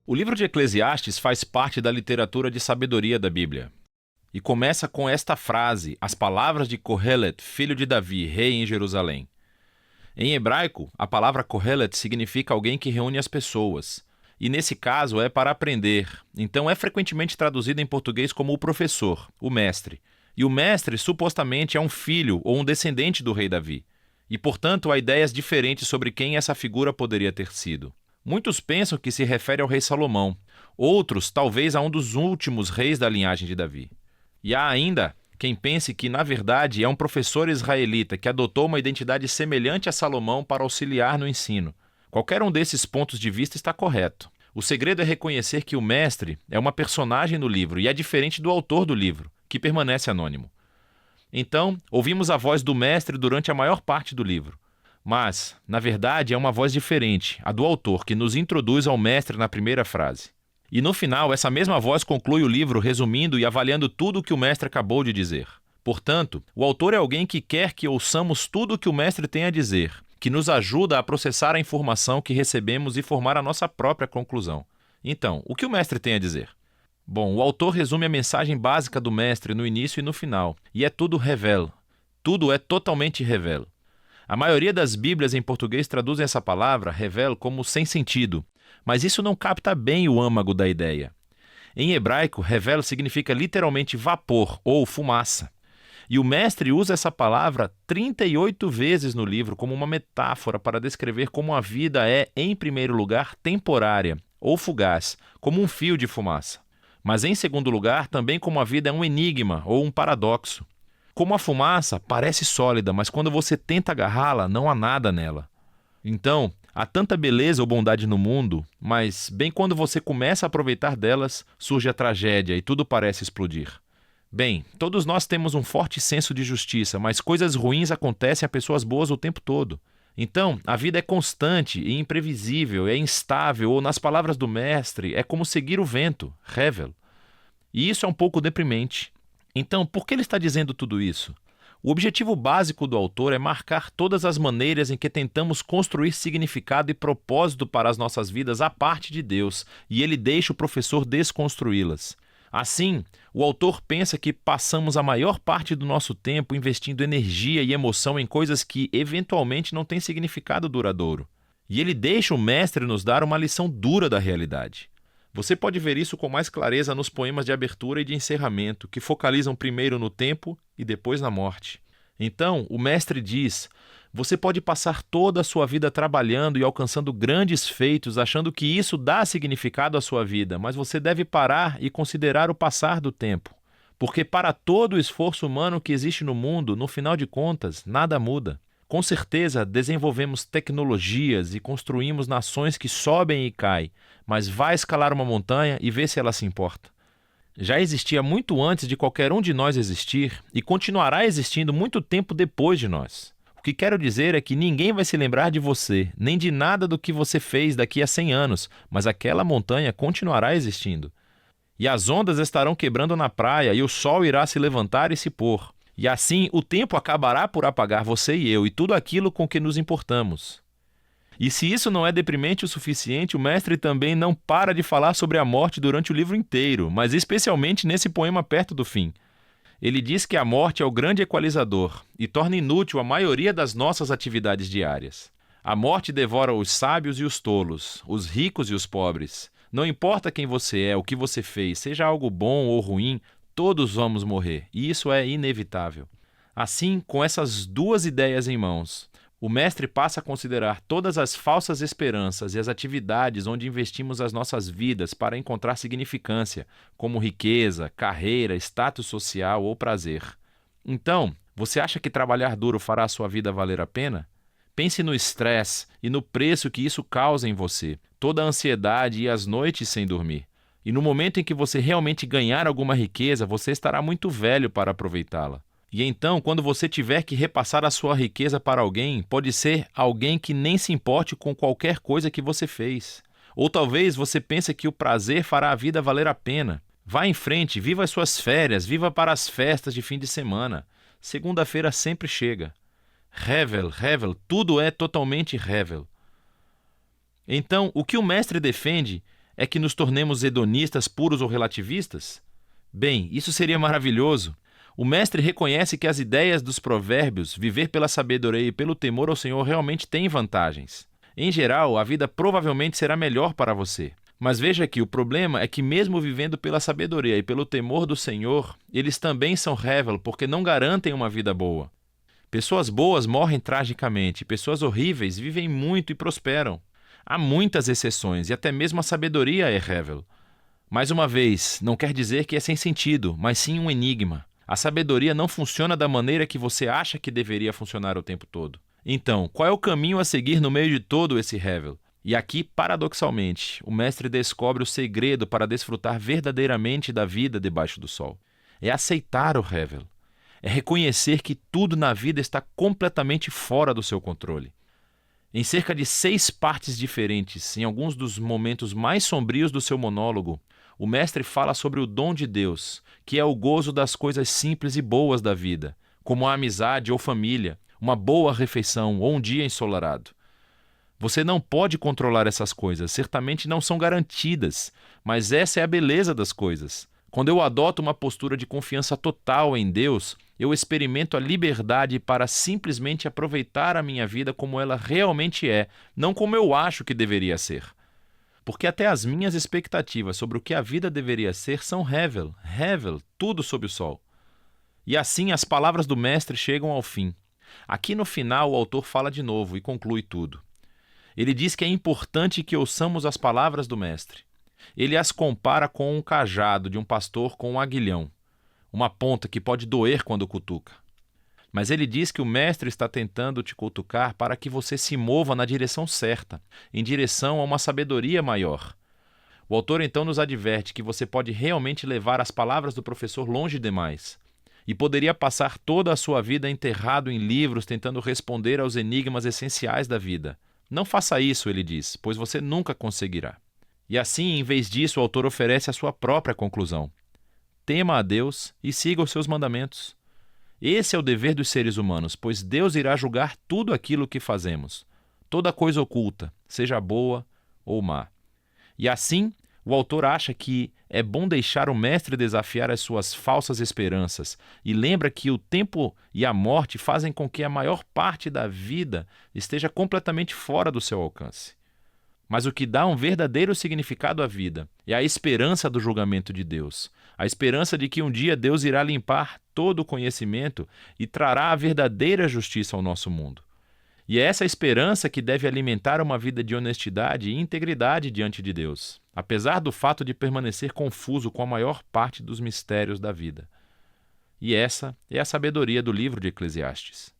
O livro de Eclesiastes faz parte da literatura de sabedoria da Bíblia. E começa com esta frase, as palavras de Kohelet, filho de Davi, rei em Jerusalém. Em hebraico, a palavra Kohelet significa alguém que reúne as pessoas. E nesse caso é para aprender, então é frequentemente traduzido em português como o professor, o mestre. E o mestre supostamente é um filho ou um descendente do rei Davi. E portanto há ideias diferentes sobre quem essa figura poderia ter sido. Muitos pensam que se refere ao rei Salomão, outros talvez a um dos últimos reis da linhagem de Davi. E há ainda quem pense que, na verdade, é um professor israelita que adotou uma identidade semelhante a Salomão para auxiliar no ensino. Qualquer um desses pontos de vista está correto. O segredo é reconhecer que o mestre é uma personagem no livro e é diferente do autor do livro, que permanece anônimo. Então, ouvimos a voz do mestre durante a maior parte do livro. Mas, na verdade, é uma voz diferente, a do autor, que nos introduz ao mestre na primeira frase. E no final, essa mesma voz conclui o livro resumindo e avaliando tudo o que o mestre acabou de dizer. Portanto, o autor é alguém que quer que ouçamos tudo o que o mestre tem a dizer, que nos ajuda a processar a informação que recebemos e formar a nossa própria conclusão. Então, o que o mestre tem a dizer? Bom, o autor resume a mensagem básica do mestre no início e no final, e é tudo revel. Tudo é totalmente revel. A maioria das Bíblias em português traduzem essa palavra, revel, como sem sentido, mas isso não capta bem o âmago da ideia. Em hebraico, revel significa literalmente vapor ou fumaça. E o mestre usa essa palavra 38 vezes no livro como uma metáfora para descrever como a vida é, em primeiro lugar, temporária ou fugaz, como um fio de fumaça. Mas, em segundo lugar, também como a vida é um enigma ou um paradoxo. Como a fumaça parece sólida, mas quando você tenta agarrá-la, não há nada nela. Então, há tanta beleza ou bondade no mundo, mas bem quando você começa a aproveitar delas, surge a tragédia e tudo parece explodir. Bem, todos nós temos um forte senso de justiça, mas coisas ruins acontecem a pessoas boas o tempo todo. Então, a vida é constante e imprevisível, é instável, ou nas palavras do mestre, é como seguir o vento, revel. E isso é um pouco deprimente. Então, por que ele está dizendo tudo isso? O objetivo básico do autor é marcar todas as maneiras em que tentamos construir significado e propósito para as nossas vidas à parte de Deus, e ele deixa o professor desconstruí-las. Assim, o autor pensa que passamos a maior parte do nosso tempo investindo energia e emoção em coisas que, eventualmente, não têm significado duradouro. E ele deixa o mestre nos dar uma lição dura da realidade. Você pode ver isso com mais clareza nos poemas de abertura e de encerramento, que focalizam primeiro no tempo e depois na morte. Então, o mestre diz: você pode passar toda a sua vida trabalhando e alcançando grandes feitos, achando que isso dá significado à sua vida, mas você deve parar e considerar o passar do tempo. Porque para todo o esforço humano que existe no mundo, no final de contas, nada muda. Com certeza, desenvolvemos tecnologias e construímos nações que sobem e caem, mas vai escalar uma montanha e vê se ela se importa. Já existia muito antes de qualquer um de nós existir e continuará existindo muito tempo depois de nós. O que quero dizer é que ninguém vai se lembrar de você, nem de nada do que você fez daqui a 100 anos, mas aquela montanha continuará existindo. E as ondas estarão quebrando na praia e o sol irá se levantar e se pôr. E assim o tempo acabará por apagar você e eu e tudo aquilo com que nos importamos. E se isso não é deprimente o suficiente, o mestre também não para de falar sobre a morte durante o livro inteiro, mas especialmente nesse poema perto do fim. Ele diz que a morte é o grande equalizador e torna inútil a maioria das nossas atividades diárias. A morte devora os sábios e os tolos, os ricos e os pobres. Não importa quem você é, o que você fez, seja algo bom ou ruim, todos vamos morrer, e isso é inevitável. Assim, com essas duas ideias em mãos, o mestre passa a considerar todas as falsas esperanças e as atividades onde investimos as nossas vidas para encontrar significância, como riqueza, carreira, status social ou prazer. Então, você acha que trabalhar duro fará a sua vida valer a pena? Pense no estresse e no preço que isso causa em você, toda a ansiedade e as noites sem dormir. E no momento em que você realmente ganhar alguma riqueza, você estará muito velho para aproveitá-la. E então, quando você tiver que repassar a sua riqueza para alguém, pode ser alguém que nem se importe com qualquer coisa que você fez. Ou talvez você pense que o prazer fará a vida valer a pena. Vá em frente, viva as suas férias, viva para as festas de fim de semana. Segunda-feira sempre chega. Revel, tudo é totalmente revel. Então, o que o mestre defende É que nos tornemos hedonistas puros ou relativistas? Bem, isso seria maravilhoso. O mestre reconhece que as ideias dos provérbios, viver pela sabedoria e pelo temor ao Senhor, realmente têm vantagens. Em geral, a vida provavelmente será melhor para você. Mas veja que o problema é que mesmo vivendo pela sabedoria e pelo temor do Senhor, eles também são hevel porque não garantem uma vida boa. Pessoas boas morrem tragicamente, pessoas horríveis vivem muito e prosperam. Há muitas exceções e até mesmo a sabedoria é hevel. Mais uma vez, não quer dizer que é sem sentido, mas sim um enigma. A sabedoria não funciona da maneira que você acha que deveria funcionar o tempo todo. Então, qual é o caminho a seguir no meio de todo esse hevel? E aqui, paradoxalmente, o mestre descobre o segredo para desfrutar verdadeiramente da vida debaixo do sol. É aceitar o hevel. É reconhecer que tudo na vida está completamente fora do seu controle. Em cerca de 6 partes diferentes, em alguns dos momentos mais sombrios do seu monólogo, o mestre fala sobre o dom de Deus, que é o gozo das coisas simples e boas da vida, como a amizade ou família, uma boa refeição ou um dia ensolarado. Você não pode controlar essas coisas, certamente não são garantidas, mas essa é a beleza das coisas. Quando eu adoto uma postura de confiança total em Deus, eu experimento a liberdade para simplesmente aproveitar a minha vida como ela realmente é, não como eu acho que deveria ser. Porque até as minhas expectativas sobre o que a vida deveria ser são hevel, tudo sob o sol. E assim as palavras do mestre chegam ao fim. Aqui no final o autor fala de novo e conclui tudo. Ele diz que é importante que ouçamos as palavras do mestre. Ele as compara com um cajado de um pastor com um aguilhão, uma ponta que pode doer quando cutuca. Mas ele diz que o mestre está tentando te cutucar para que você se mova na direção certa, em direção a uma sabedoria maior. O autor então nos adverte que você pode realmente levar as palavras do professor longe demais, e poderia passar toda a sua vida enterrado em livros tentando responder aos enigmas essenciais da vida. Não faça isso, ele diz, pois você nunca conseguirá. E assim, em vez disso, o autor oferece a sua própria conclusão. Tema a Deus e siga os seus mandamentos. Esse é o dever dos seres humanos, pois Deus irá julgar tudo aquilo que fazemos, toda coisa oculta, seja boa ou má. E assim, o autor acha que é bom deixar o mestre desafiar as suas falsas esperanças e lembra que o tempo e a morte fazem com que a maior parte da vida esteja completamente fora do seu alcance. Mas o que dá um verdadeiro significado à vida é a esperança do julgamento de Deus, a esperança de que um dia Deus irá limpar todo o conhecimento e trará a verdadeira justiça ao nosso mundo. E é essa esperança que deve alimentar uma vida de honestidade e integridade diante de Deus, apesar do fato de permanecer confuso com a maior parte dos mistérios da vida. E essa é a sabedoria do livro de Eclesiastes.